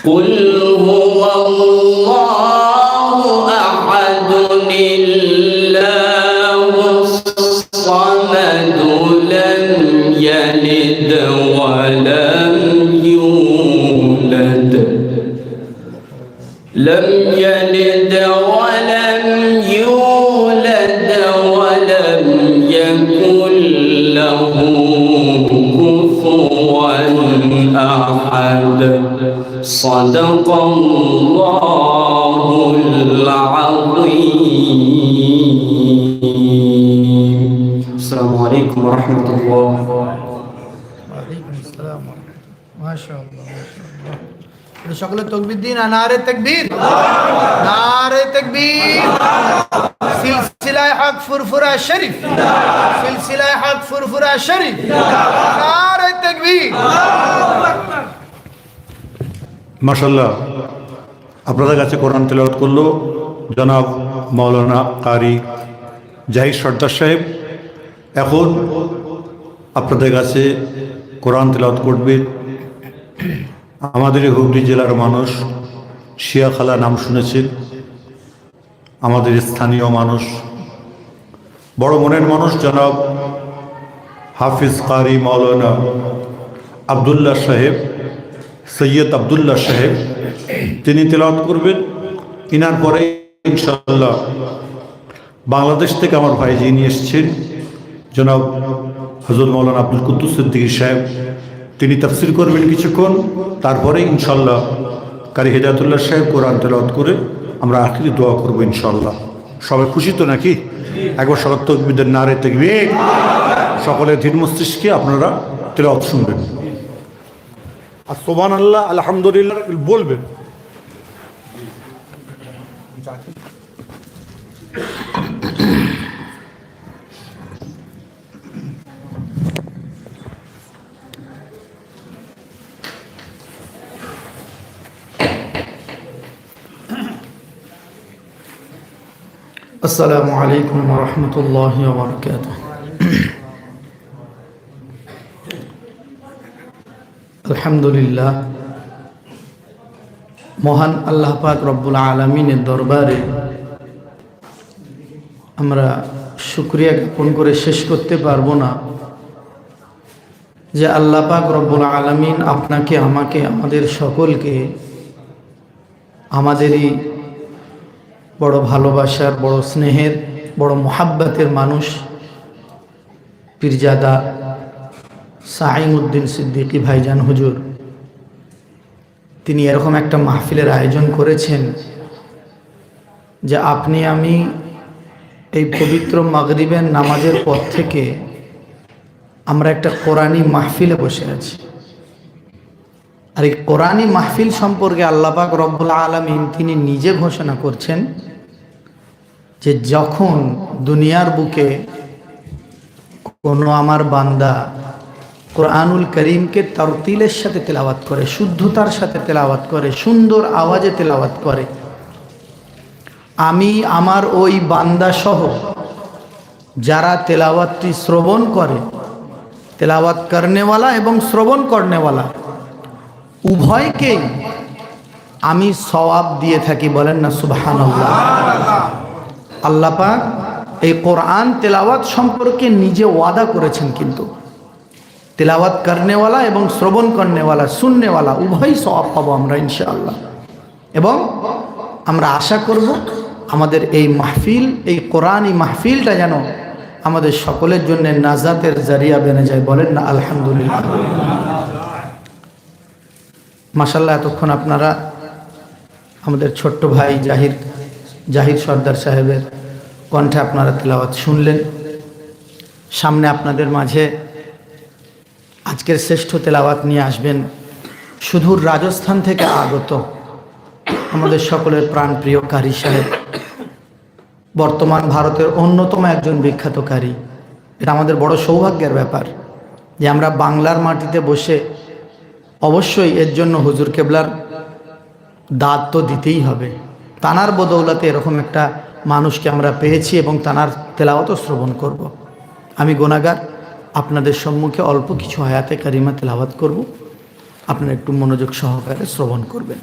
قل هو الله أحد الله الصمد لم يلد ولم يولد ولم يولد ولم يكن له كفوا أحد صدق الله العظيم. السلام عليكم ورحمة الله. وعليكم السلام ورحمة الله. ما شاء الله ما شاء الله. সকলে তাকবীর দিন। নারে তাকবীর, নারে তাকবীর। সিলসিলায়ে হক ফুরফুরা শরীফ, সিলসিলায়ে হক ফুরফুরা শরীফ। নারে তাকবীর। মাশাআল্লাহ, আপনাদের কাছে কোরআন তেলাওয়াত করলো জনাব মাওলানা কারি জাহির সর্দার সাহেব। এখন আপনাদের কাছে কোরআন তেলাওয়াত করবেন আমাদের হুগলি জেলার মানুষ, শিয়া খালা নাম শুনেছেন, আমাদের স্থানীয় মানুষ, বড় মনের মানুষ জনাব হাফিজ কারি মাওলানা আবদুল্লাহ সাহেব, সৈয়দ আবদুল্লাহ সাহেব, তিনি তেলাওয়াত করবেন। ইনার পরে ইনশাআল্লাহ বাংলাদেশ থেকে আমার ভাই যিনি এসেছেন জনাব হযরত মাওলানা আব্দুল কুদ্দুস সিদ্দিকী সাহেব, তিনি তাফসীর করবেন কিছুক্ষণ। তারপরে ইনশাআল্লাহ কারি হেদায়েতুল্লাহ সাহেব কোরআন তেলাওয়াত করে আমরা আখিরি দোয়া করব ইনশাআল্লাহ। সবাই খুশি তো নাকি? একবার সবাই তাকবীর, নারে তাকবীর। সকলের ধীর মস্তিষ্কে আপনারা তেলাওয়াত শুনবেন আর সুবহানাল্লাহ আলহামদুলিল্লাহ বলবেন। আসসালামু আলাইকুম ওয়া রাহমাতুল্লাহি ওয়া বারাকাতুহু। আলহামদুলিল্লাহ, মহান আল্লাহ পাক রব্বুল আলামিনের দরবারে আমরা শুকরিয়া জ্ঞাপন করে শেষ করতে পারবো না যে আল্লাহ পাক রব্বুল আলামিন আপনাকে, আমাকে, আমাদের সকলকে আমাদেরই বড় ভালোবাসার, বড় স্নেহের, বড় মোহাব্বতের মানুষ পীরজাদা সাঈমউদ্দিন সিদ্দিকী ভাইজান হুজুর, তিনি এরকম একটা মাহফিলের আয়োজন করেছেন যে আপনি আমি এই পবিত্র মাগরিবের নামাজের পর থেকে আমরা একটা কোরআনী মাহফিলে বসে আছি। আর এই কোরআনী মাহফিল সম্পর্কে আল্লাহ পাক রব্বুল আলামিন তিনি নিজে ঘোষণা করছেন যে যখন দুনিয়ার বুকে কোনো আমার বান্দা কোরআনুল করিমকে তারতিলের সাথে তেলাওয়াত করে, শুদ্ধতার সাথে তেলাওয়াত করে, সুন্দর আওয়াজে তেলাওয়াত করে, আমি আমার ওই বান্দা সহ যারা তেলাওয়াতটি শ্রবণ করে, তেলাওয়াত করনেওয়ালা এবং শ্রবণ করনেওয়ালা উভয়কেই আমি সওয়াব দিয়ে থাকি। বলেন না সুবহানাল্লাহ। আল্লাহ পাক এই কোরআন তেলাওয়াত সম্পর্কে নিজে ওয়াদা করেছেন, কিন্তু তেলাওয়াত করনেওয়ালা এবং শ্রবণ করনেওয়ালা, শুননেওয়ালা উভয়ই সওয়াব পাবো আমরা ইনশাআল্লাহ। এবং আমরা আশা করব আমাদের এই মাহফিল, এই কোরআনী মাহফিলটা যেন আমাদের সকলের জন্য নাজাতের জারিয়া বেনে যায়। বলেন না আলহামদুলিল্লাহ। মাশাআল্লাহ, এতক্ষণ আপনারা আমাদের ছোট্ট ভাই জাহির সর্দার সাহেবের কণ্ঠে আপনারা তেলাওয়াত শুনলেন। সামনে আপনাদের মাঝে আজকের শ্রেষ্ঠ তেলাওয়াত নিয়ে আসবেন সুদূর রাজস্থান থেকে আগত আমাদের সকলের প্রাণপ্রিয় কারি সাহেব, বর্তমান ভারতের অন্যতম একজন বিখ্যাত কারি। এটা আমাদের বড় সৌভাগ্যের ব্যাপার যে আমরা বাংলার মাটিতে বসে অবশ্যই এর জন্য হুজুর কেবলার দাঁত তো দিতেই হবে। তানার বদৌলতে এরকম একটা মানুষকে আমরা পেয়েছি এবং তানার তেলাওয়াতও শ্রবণ করব। আমি গুনাহগার, আপনাদের সম্মুখে অল্প কিছু আয়াতে কারিমা তেলাওয়াত করব। আপনারা একটু মনোযোগ সহকারে শ্রবণ করবেন।